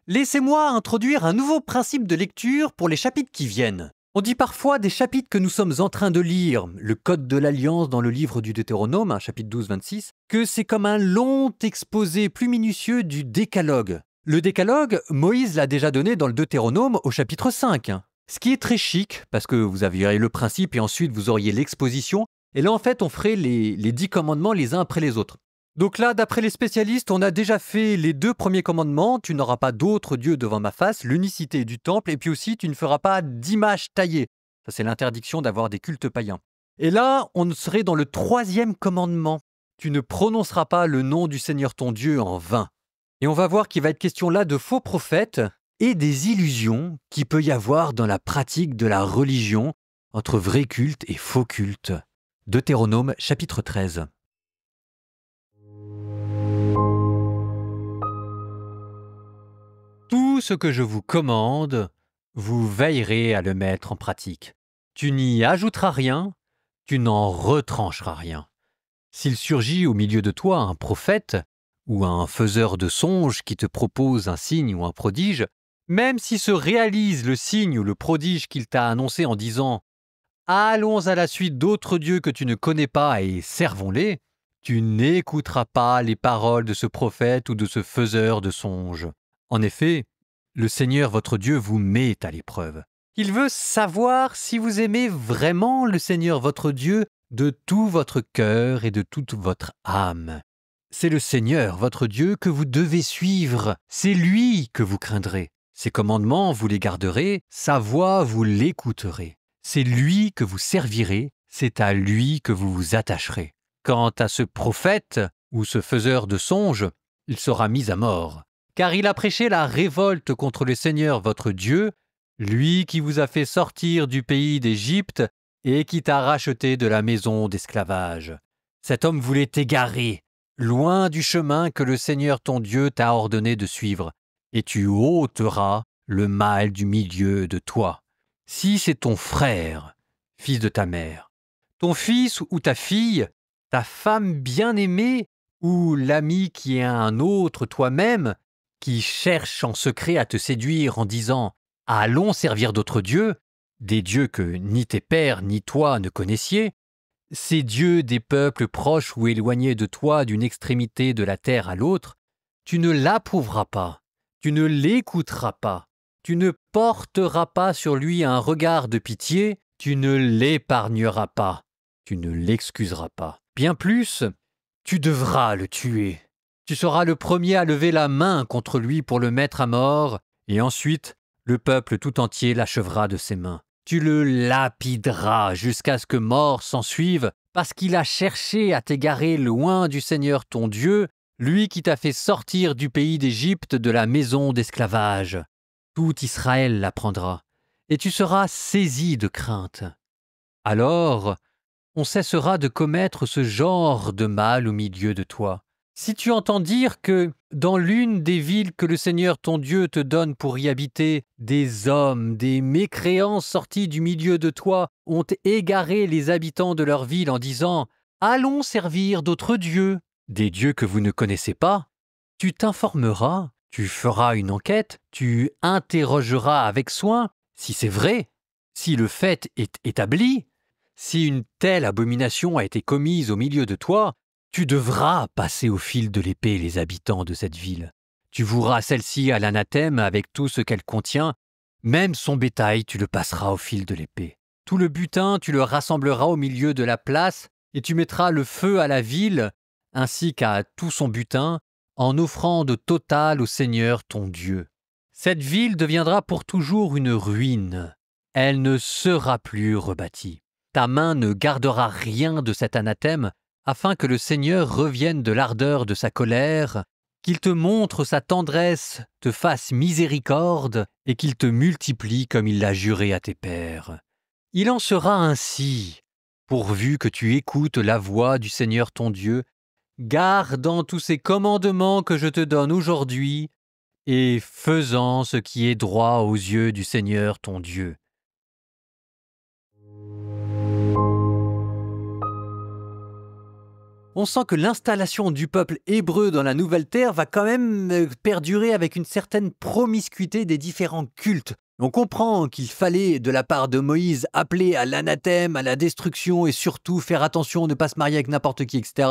Laissez-moi introduire un nouveau principe de lecture pour les chapitres qui viennent. On dit parfois des chapitres que nous sommes en train de lire, le Code de l'Alliance dans le livre du Deutéronome, chapitre 12-26, que c'est comme un long exposé plus minutieux du Décalogue. Le Décalogue, Moïse l'a déjà donné dans le Deutéronome au chapitre 5. Ce qui est très chic, parce que vous aviez le principe et ensuite vous auriez l'exposition, et là en fait on ferait les 10 commandements les uns après les autres. Donc là, d'après les spécialistes, on a déjà fait les 2 premiers commandements. Tu n'auras pas d'autre Dieu devant ma face, l'unicité du temple, et puis aussi tu ne feras pas d'image taillée. Ça, c'est l'interdiction d'avoir des cultes païens. Et là, on serait dans le 3e commandement. Tu ne prononceras pas le nom du Seigneur ton Dieu en vain. Et on va voir qu'il va être question là de faux prophètes et des illusions qu'il peut y avoir dans la pratique de la religion entre vrai culte et faux culte. Deutéronome chapitre 13. Tout ce que je vous commande, vous veillerez à le mettre en pratique. Tu n'y ajouteras rien, tu n'en retrancheras rien. S'il surgit au milieu de toi un prophète ou un faiseur de songes qui te propose un signe ou un prodige, même s'il se réalise le signe ou le prodige qu'il t'a annoncé en disant « Allons à la suite d'autres dieux que tu ne connais pas et servons-les », tu n'écouteras pas les paroles de ce prophète ou de ce faiseur de songes. En effet, le Seigneur votre Dieu vous met à l'épreuve. Il veut savoir si vous aimez vraiment le Seigneur votre Dieu de tout votre cœur et de toute votre âme. C'est le Seigneur votre Dieu que vous devez suivre, c'est lui que vous craindrez. Ses commandements, vous les garderez, sa voix, vous l'écouterez. C'est lui que vous servirez, c'est à lui que vous vous attacherez. Quant à ce prophète ou ce faiseur de songes, il sera mis à mort. Car il a prêché la révolte contre le Seigneur votre Dieu, lui qui vous a fait sortir du pays d'Égypte et qui t'a racheté de la maison d'esclavage. Cet homme voulait t'égarer, loin du chemin que le Seigneur ton Dieu t'a ordonné de suivre, et tu ôteras le mal du milieu de toi. Si c'est ton frère, fils de ta mère, ton fils ou ta fille, ta femme bien-aimée, ou l'ami qui est un autre toi-même, qui cherche en secret à te séduire en disant « Allons servir d'autres dieux », des dieux que ni tes pères ni toi ne connaissiez, ces dieux des peuples proches ou éloignés de toi d'une extrémité de la terre à l'autre, tu ne l'approuveras pas, tu ne l'écouteras pas, tu ne porteras pas sur lui un regard de pitié, tu ne l'épargneras pas, tu ne l'excuseras pas. Bien plus, tu devras le tuer. Tu seras le premier à lever la main contre lui pour le mettre à mort, et ensuite, le peuple tout entier l'achèvera de ses mains. Tu le lapideras jusqu'à ce que mort s'ensuive, parce qu'il a cherché à t'égarer loin du Seigneur ton Dieu, lui qui t'a fait sortir du pays d'Égypte de la maison d'esclavage. Tout Israël l'apprendra, et tu seras saisi de crainte. Alors, on cessera de commettre ce genre de mal au milieu de toi. Si tu entends dire que, dans l'une des villes que le Seigneur ton Dieu te donne pour y habiter, des hommes, des mécréants sortis du milieu de toi ont égaré les habitants de leur ville en disant « Allons servir d'autres dieux », des dieux que vous ne connaissez pas, tu t'informeras, tu feras une enquête, tu interrogeras avec soin si c'est vrai, si le fait est établi. Si une telle abomination a été commise au milieu de toi, tu devras passer au fil de l'épée les habitants de cette ville. Tu voueras celle-ci à l'anathème avec tout ce qu'elle contient, même son bétail tu le passeras au fil de l'épée. Tout le butin tu le rassembleras au milieu de la place et tu mettras le feu à la ville ainsi qu'à tout son butin en offrande totale au Seigneur ton Dieu. Cette ville deviendra pour toujours une ruine. Elle ne sera plus rebâtie. Ta main ne gardera rien de cet anathème, afin que le Seigneur revienne de l'ardeur de sa colère, qu'il te montre sa tendresse, te fasse miséricorde, et qu'il te multiplie comme il l'a juré à tes pères. Il en sera ainsi, pourvu que tu écoutes la voix du Seigneur ton Dieu, gardant tous ces commandements que je te donne aujourd'hui, et faisant ce qui est droit aux yeux du Seigneur ton Dieu. on sent que l'installation du peuple hébreu dans la nouvelle terre va quand même perdurer avec une certaine promiscuité des différents cultes. On comprend qu'il fallait, de la part de Moïse, appeler à l'anathème, à la destruction et surtout faire attention, ne pas se marier avec n'importe qui, etc.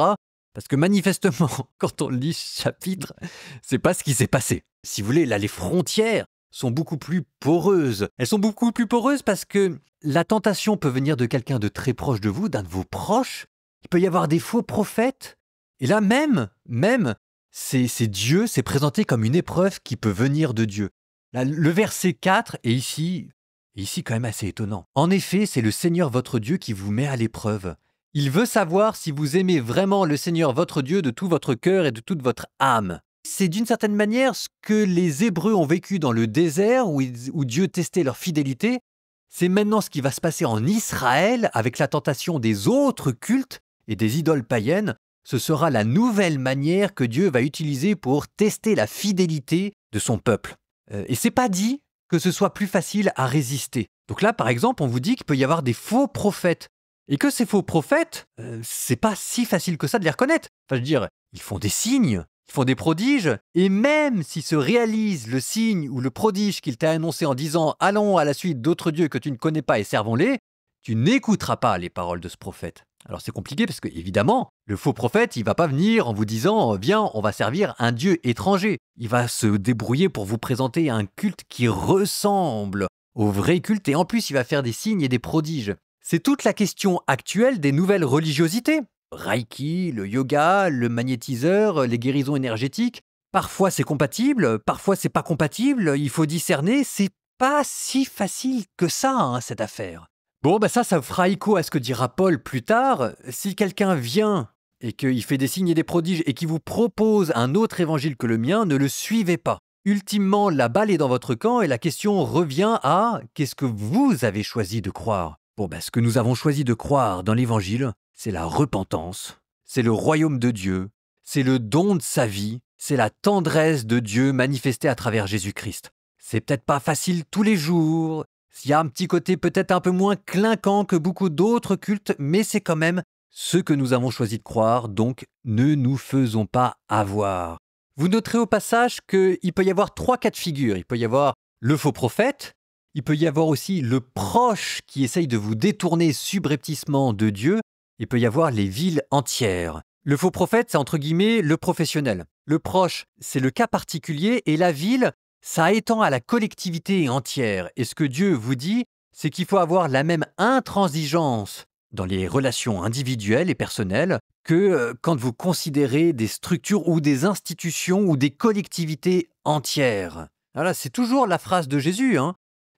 Parce que manifestement, quand on lit ce chapitre, c'est pas ce qui s'est passé. Si vous voulez, là, les frontières sont beaucoup plus poreuses. Elles sont beaucoup plus poreuses parce que la tentation peut venir de quelqu'un de très proche de vous, d'un de vos proches. Il peut y avoir des faux prophètes. Et là, même, c'est Dieu, c'est présenté comme une épreuve qui peut venir de Dieu. Là, le verset 4 est ici quand même assez étonnant. En effet, c'est le Seigneur votre Dieu qui vous met à l'épreuve. Il veut savoir si vous aimez vraiment le Seigneur votre Dieu de tout votre cœur et de toute votre âme. C'est d'une certaine manière ce que les Hébreux ont vécu dans le désert où Dieu testait leur fidélité. C'est maintenant ce qui va se passer en Israël avec la tentation des autres cultes et des idoles païennes. Ce sera la nouvelle manière que Dieu va utiliser pour tester la fidélité de son peuple. Et c'est pas dit que ce soit plus facile à résister. Donc là, par exemple, on vous dit qu'il peut y avoir des faux prophètes. Et que ces faux prophètes, c'est pas si facile que ça de les reconnaître. Enfin, je veux dire, ils font des signes, ils font des prodiges, et même s'il se réalise le signe ou le prodige qu'il t'a annoncé en disant « Allons à la suite d'autres dieux que tu ne connais pas et servons-les », tu n'écouteras pas les paroles de ce prophète. Alors c'est compliqué parce que, évidemment, le faux prophète, il va pas venir en vous disant « Viens, on va servir un dieu étranger ». Il va se débrouiller pour vous présenter un culte qui ressemble au vrai culte, et en plus, il va faire des signes et des prodiges. C'est toute la question actuelle des nouvelles religiosités. Reiki, le yoga, le magnétiseur, les guérisons énergétiques. Parfois c'est compatible, parfois c'est pas compatible, il faut discerner, c'est pas si facile que ça, cette affaire. Bon, ça fera écho à ce que dira Paul plus tard. Si quelqu'un vient et qu'il fait des signes et des prodiges et qu'il vous propose un autre évangile que le mien, ne le suivez pas. Ultimement, la balle est dans votre camp et la question revient à « Qu'est-ce que vous avez choisi de croire ?» Bon, ce que nous avons choisi de croire dans l'Évangile, c'est la repentance, c'est le royaume de Dieu, c'est le don de sa vie, c'est la tendresse de Dieu manifestée à travers Jésus-Christ. C'est peut-être pas facile tous les jours, il y a un petit côté peut-être un peu moins clinquant que beaucoup d'autres cultes, mais c'est quand même ce que nous avons choisi de croire, donc ne nous faisons pas avoir. Vous noterez au passage qu'il peut y avoir 3 cas de figure. Il peut y avoir le faux prophète, il peut y avoir aussi le proche qui essaye de vous détourner subrepticement de Dieu. Il peut y avoir les villes entières. Le faux prophète, c'est entre guillemets le professionnel. Le proche, c'est le cas particulier. Et la ville, ça étend à la collectivité entière. Et ce que Dieu vous dit, c'est qu'il faut avoir la même intransigeance dans les relations individuelles et personnelles que quand vous considérez des structures ou des institutions ou des collectivités entières. Voilà, c'est toujours la phrase de Jésus,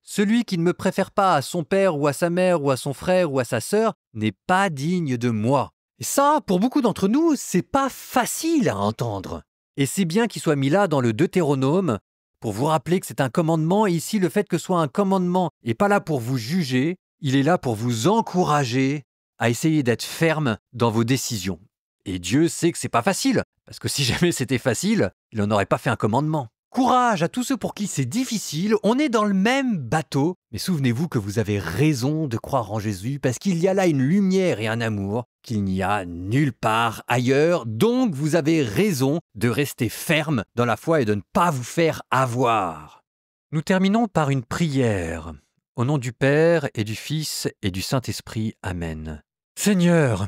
Celui qui ne me préfère pas à son père ou à sa mère ou à son frère ou à sa sœur n'est pas digne de moi. Et ça, pour beaucoup d'entre nous, c'est pas facile à entendre. Et c'est bien qu'il soit mis là dans le Deutéronome pour vous rappeler que c'est un commandement. Et ici, le fait que ce soit un commandement n'est pas là pour vous juger, il est là pour vous encourager à essayer d'être ferme dans vos décisions. Et Dieu sait que c'est pas facile, parce que si jamais c'était facile, il n'en aurait pas fait un commandement. Courage à tous ceux pour qui c'est difficile, on est dans le même bateau, mais souvenez-vous que vous avez raison de croire en Jésus parce qu'il y a là une lumière et un amour qu'il n'y a nulle part ailleurs, donc vous avez raison de rester ferme dans la foi et de ne pas vous faire avoir. Nous terminons par une prière. Au nom du Père et du Fils et du Saint-Esprit, Amen. Seigneur,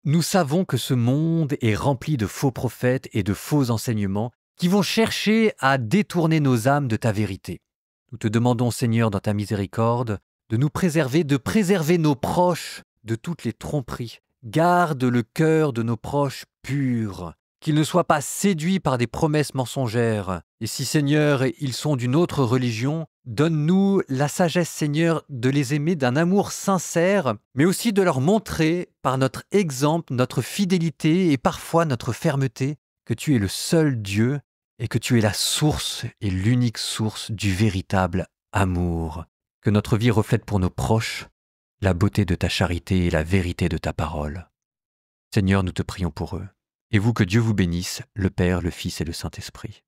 nous savons que ce monde est rempli de faux prophètes et de faux enseignements qui vont chercher à détourner nos âmes de ta vérité. Nous te demandons, Seigneur, dans ta miséricorde, de nous préserver, de préserver nos proches de toutes les tromperies. Garde le cœur de nos proches pur, qu'ils ne soient pas séduits par des promesses mensongères. Et si, Seigneur, ils sont d'une autre religion, donne-nous la sagesse, Seigneur, de les aimer d'un amour sincère, mais aussi de leur montrer, par notre exemple, notre fidélité et parfois notre fermeté, que tu es le seul Dieu et que tu es la source et l'unique source du véritable amour. Que notre vie reflète pour nos proches la beauté de ta charité et la vérité de ta parole. Seigneur, nous te prions pour eux. Et vous, que Dieu vous bénisse, le Père, le Fils et le Saint-Esprit.